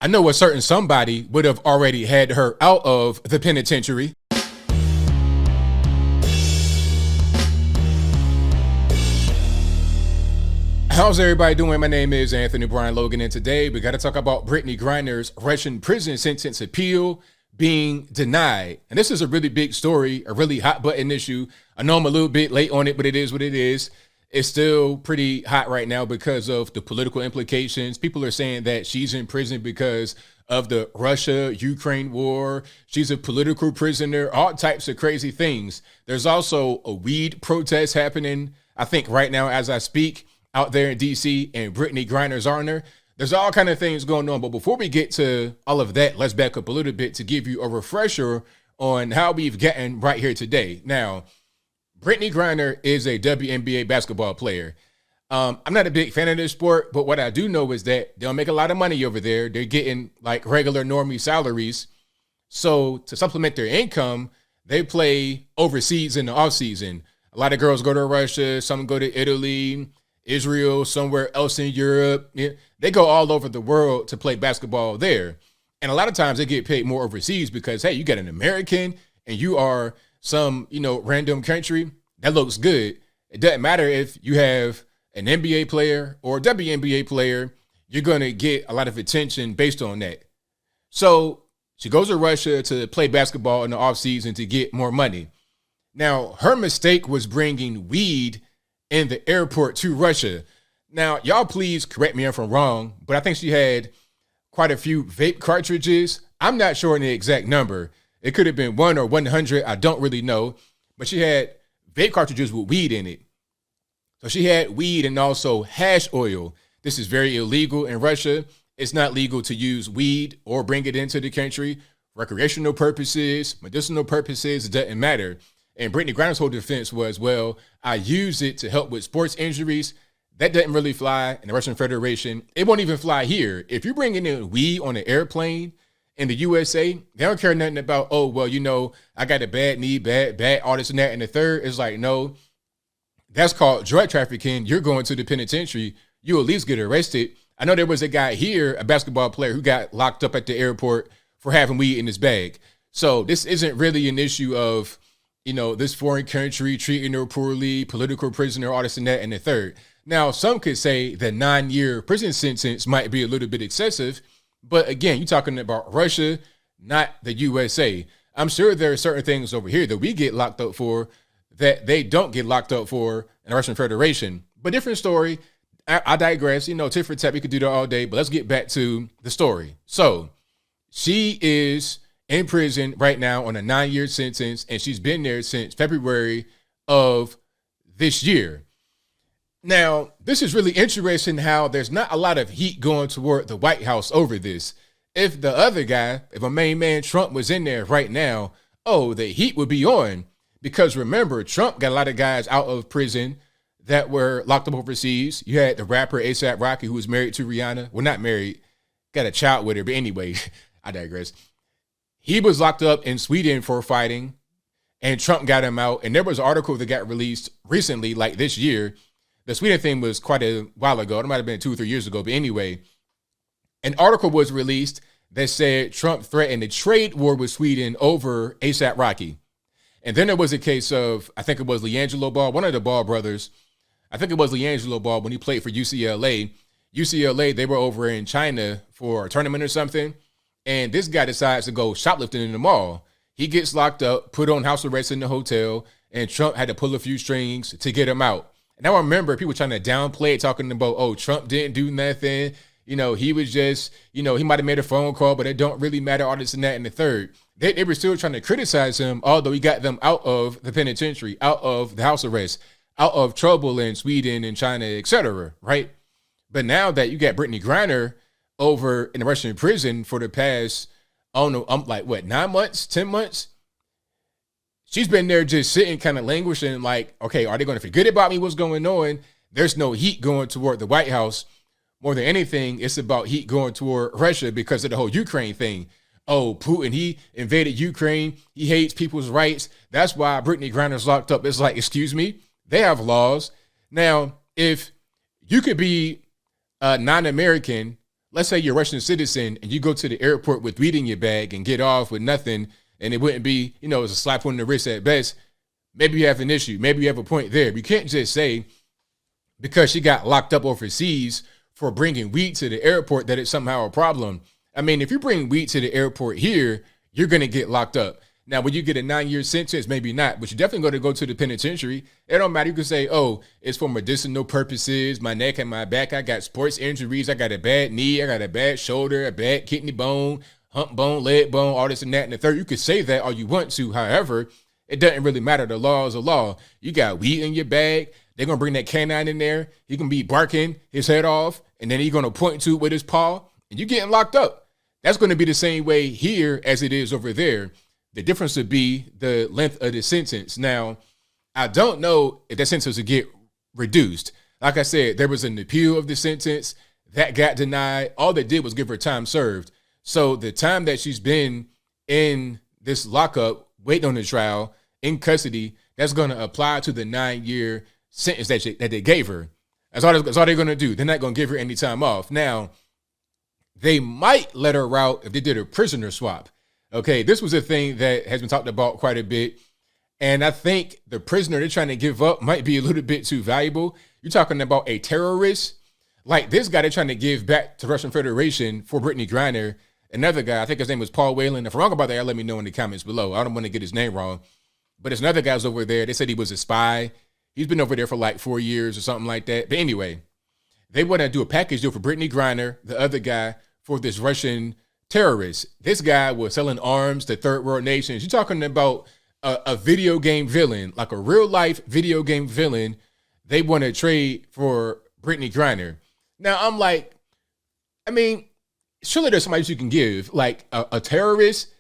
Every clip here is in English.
I know a certain somebody would have already had her out of the penitentiary. How's everybody doing? My name is Anthony Brian Logan, and today we got to talk about Brittney Griner's Russian prison sentence appeal being denied. And this is a really big story, a really hot button issue. I know I'm a little bit late on it, but it is what it is. It's still pretty hot right now because of the political implications. People are saying that she's in prison because of the Russia-Ukraine war. She's a political prisoner, all types of crazy things. There's also a weed protest happening, I think right now as I speak, out there in DC, and Brittney Griner's honor. There's all kind of things going on. But before we get to all of that, let's back up a little bit to give you a refresher on how we've gotten right here today. Now, Brittney Griner is a WNBA basketball player. I'm not a big fan of this sport, but what I do know is that they'll make a lot of money over there. They're getting like regular normie salaries. So to supplement their income, they play overseas in the off season. A lot of girls go to Russia, some go to Italy, Israel, somewhere else in Europe. Yeah, they go all over the world to play basketball there. And a lot of times they get paid more overseas because, hey, you got an American and you are some, random country. That looks good. It doesn't matter if you have an NBA player or a WNBA player, you're going to get a lot of attention based on that. So she goes to Russia to play basketball in the offseason to get more money. Now, her mistake was bringing weed in the airport to Russia. Now, y'all please correct me if I'm wrong, but I think she had quite a few vape cartridges. I'm not sure on the exact number. It could have been 1 or 100. I don't really know. But she had vape cartridges with weed in it. So she had weed and also hash oil. This is very illegal in Russia. It's not legal to use weed or bring it into the country. Recreational purposes, medicinal purposes, it doesn't matter. And Brittney Griner's whole defense was, well, I use it to help with sports injuries. That doesn't really fly in the Russian Federation. It won't even fly here. If you're bringing in weed on an airplane in the USA, they don't care nothing about, oh, well, I got a bad knee, bad, all this and that. And the third is like, no, that's called drug trafficking. You're going to the penitentiary. You at least get arrested. I know there was a guy here, a basketball player, who got locked up at the airport for having weed in his bag. So this isn't really an issue of, this foreign country treating her poorly, political prisoner, all this and that, and the third. Now, some could say the 9-year prison sentence might be a little bit excessive, but again, you're talking about Russia, not the USA. I'm sure there are certain things over here that we get locked up for that they don't get locked up for in the Russian Federation. But different story. I digress. Tit for tat, we could do that all day, but let's get back to the story. So she is in prison right now on a 9-year sentence, and she's been there since February of this year. Now, this is really interesting how there's not a lot of heat going toward the White House over this. If the other guy, if our main man Trump was in there right now, the heat would be on. Because remember, Trump got a lot of guys out of prison that were locked up overseas. You had the rapper A$AP Rocky, who was married to Rihanna. Well, not married, got a child with her. But anyway, I digress. He was locked up in Sweden for fighting, and Trump got him out. And there was an article that got released recently, like this year. The Sweden thing was quite a while ago. It might have been 2 or 3 years ago. But anyway, an article was released that said Trump threatened a trade war with Sweden over A$AP Rocky. And then there was a case of, I think it was LiAngelo Ball, one of the Ball brothers. I think it was LiAngelo Ball when he played for UCLA. UCLA, they were over in China for a tournament or something. And this guy decides to go shoplifting in the mall. He gets locked up, put on house arrest in the hotel, and Trump had to pull a few strings to get him out. And I remember people trying to downplay it, talking about, Trump didn't do nothing. He was just, he might have made a phone call, but it don't really matter, all this and that and the third. They were still trying to criticize him, although he got them out of the penitentiary, out of the house arrest, out of trouble in Sweden and China, etc. Right? But now that you got Brittney Griner over in the Russian prison for the past, 9 months, 10 months, she's been there just sitting, kind of languishing, like, okay, are they going to forget about me? What's going on? There's no heat going toward the White House. More than anything, it's about heat going toward Russia because of the whole Ukraine thing. Oh, Putin, he invaded Ukraine. He hates people's rights. That's why Brittney Griner's locked up. It's like, excuse me, they have laws. Now, if you could be non-American let's say you're a Russian citizen and you go to the airport with weed in your bag and get off with nothing, and it wouldn't be, it's a slap on the wrist at best. Maybe you have an issue. Maybe you have a point there. But you can't just say because she got locked up overseas for bringing weed to the airport that it's somehow a problem. I mean, if you bring weed to the airport here, you're going to get locked up. Now, when you get a 9-year sentence, maybe not, but you're definitely going to go to the penitentiary. It don't matter. You can say, oh, it's for medicinal purposes, my neck and my back. I got sports injuries. I got a bad knee. I got a bad shoulder, a bad kidney bone, hump bone, leg bone, all this and that and the third. You could say that all you want to. However, it doesn't really matter. The law is a law. You got weed in your bag. They're going to bring that canine in there. He can be barking his head off, and then he's going to point to it with his paw, and you're getting locked up. That's going to be the same way here as it is over there. The difference would be the length of the sentence. Now, I don't know if that sentence would get reduced. Like I said, there was an appeal of the sentence that got denied. All they did was give her time served. So the time that she's been in this lockup, waiting on the trial, in custody, that's going to apply to the 9-year sentence that they gave her. That's all they're going to do. They're not going to give her any time off. Now, they might let her out if they did a prisoner swap. Okay, this was a thing that has been talked about quite a bit. And I think the prisoner they're trying to give up might be a little bit too valuable. You're talking about a terrorist. Like this guy they're trying to give back to Russian Federation for Brittney Griner. Another guy, I think his name was Paul Whelan. If I'm wrong about that, let me know in the comments below. I don't want to get his name wrong. But there's another guy's over there. They said he was a spy. He's been over there for like 4 years or something like that. But anyway, they want to do a package deal for Brittney Griner, the other guy, for this Russian terrorist. This guy was selling arms to third world nations. You're talking about a video game villain, like a real life video game villain. They want to trade for Brittney Griner. Now I'm like, I mean, surely there's somebody you can give, like a terrorist.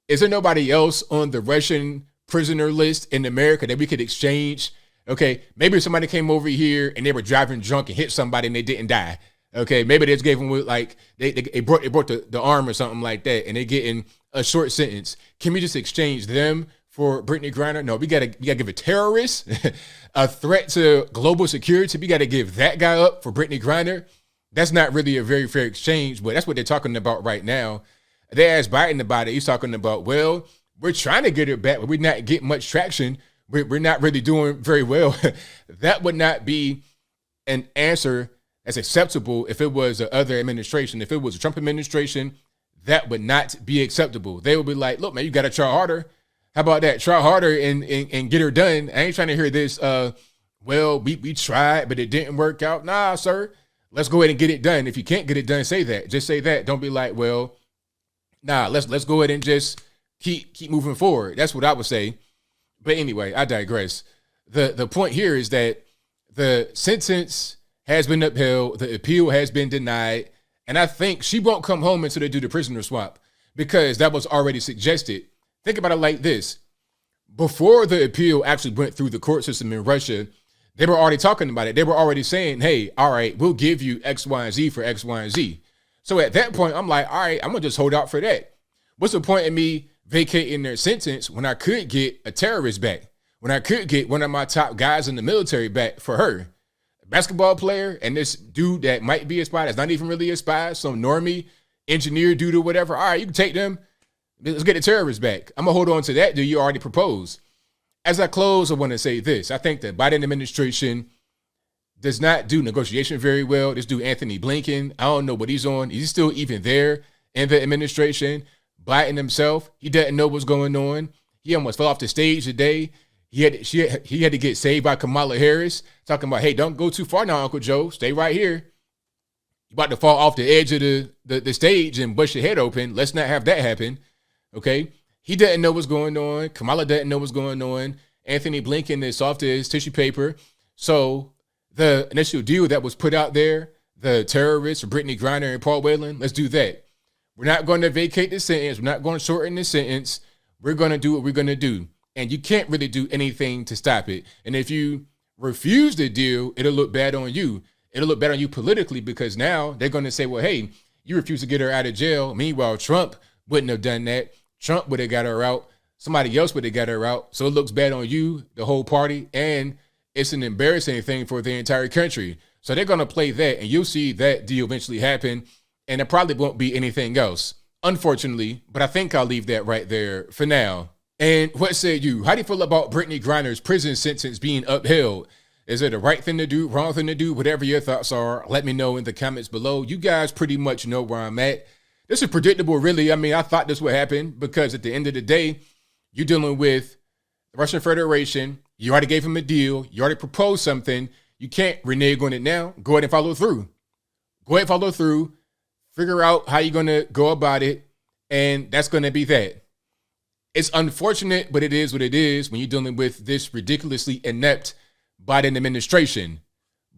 Is there nobody else on the Russian prisoner list in America that we could exchange? Okay, maybe somebody came over here and they were driving drunk and hit somebody and they didn't die. Okay, maybe they just gave them like they brought the arm or something like that, and they're getting a short sentence. Can we just exchange them for Brittney Griner? No, we gotta give a terrorist a threat to global security. We gotta give that guy up for Brittney Griner. That's not really a very fair exchange, but that's what they're talking about right now. They asked Biden about it. He's talking about, well, we're trying to get her back, but we're not getting much traction. We're not really doing very well. That would not be an answer that's acceptable if it was the other administration. If it was a Trump administration, that would not be acceptable. They would be like, look, man, you got to try harder. How about that? Try harder and get her done. I ain't trying to hear this, well, we tried, but it didn't work out. Nah, sir, let's go ahead and get it done. If you can't get it done, say that. Just say that. Don't be like, well, nah, let's go ahead and just keep moving forward. That's what I would say. But anyway, I digress. The point here is that the sentence has been upheld, the appeal has been denied, and I think she won't come home until they do the prisoner swap because that was already suggested. Think about it like this. Before the appeal actually went through the court system in Russia, they were already talking about it. They were already saying, hey, all right, we'll give you X, Y, and Z for X, Y, and Z. So at that point, I'm like, all right, I'm going to just hold out for that. What's the point in me vacating their sentence when I could get a terrorist back, when I could get one of my top guys in the military back for her? Basketball player and this dude that might be a spy that's not even really a spy, some normie engineer dude or whatever. All right, you can take them. Let's get the terrorists back. I'm going to hold on to that dude you already proposed. As I close, I want to say this. I think the Biden administration does not do negotiation very well. This dude, Anthony Blinken, I don't know what he's on. He's still even there in the administration. Biden himself, he doesn't know what's going on. He almost fell off the stage today. He had to get saved by Kamala Harris, talking about, hey, don't go too far now, Uncle Joe. Stay right here. You're about to fall off the edge of the stage and bust your head open. Let's not have that happen. Okay? He doesn't know what's going on. Kamala doesn't know what's going on. Anthony Blinken is soft as tissue paper. So the initial deal that was put out there, the terrorists, Brittney Griner and Paul Whelan, let's do that. We're not going to vacate the sentence. We're not going to shorten the sentence. We're going to do what we're going to do. And you can't really do anything to stop it. And if you refuse the deal, it'll look bad on you. It'll look bad on you politically because now they're going to say, well, hey, you refuse to get her out of jail. Meanwhile, Trump wouldn't have done that. Trump would have got her out. Somebody else would have got her out. So it looks bad on you, the whole party, and it's an embarrassing thing for the entire country. So they're going to play that, and you'll see that deal eventually happen. and it probably won't be anything else, unfortunately. But I think I'll leave that right there for now. And what say you? How do you feel about Brittney Griner's prison sentence being upheld? Is it the right thing to do, wrong thing to do? Whatever your thoughts are, let me know in the comments below. You guys pretty much know where I'm at. This is predictable, really. I mean, I thought this would happen because at the end of the day, you're dealing with the Russian Federation. You already gave him a deal. You already proposed something. You can't renege on it now. Go ahead and follow through. Go ahead and follow through. Figure out how you're going to go about it. And that's going to be that. It's unfortunate, but it is what it is when you're dealing with this ridiculously inept Biden administration.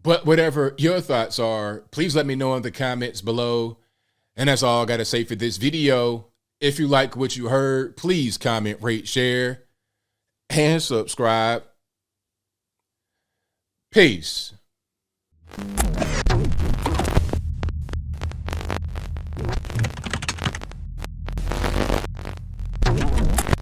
But whatever your thoughts are, please let me know in the comments below. And that's all I got to say for this video. If you like what you heard, please comment, rate, share, and subscribe. Peace.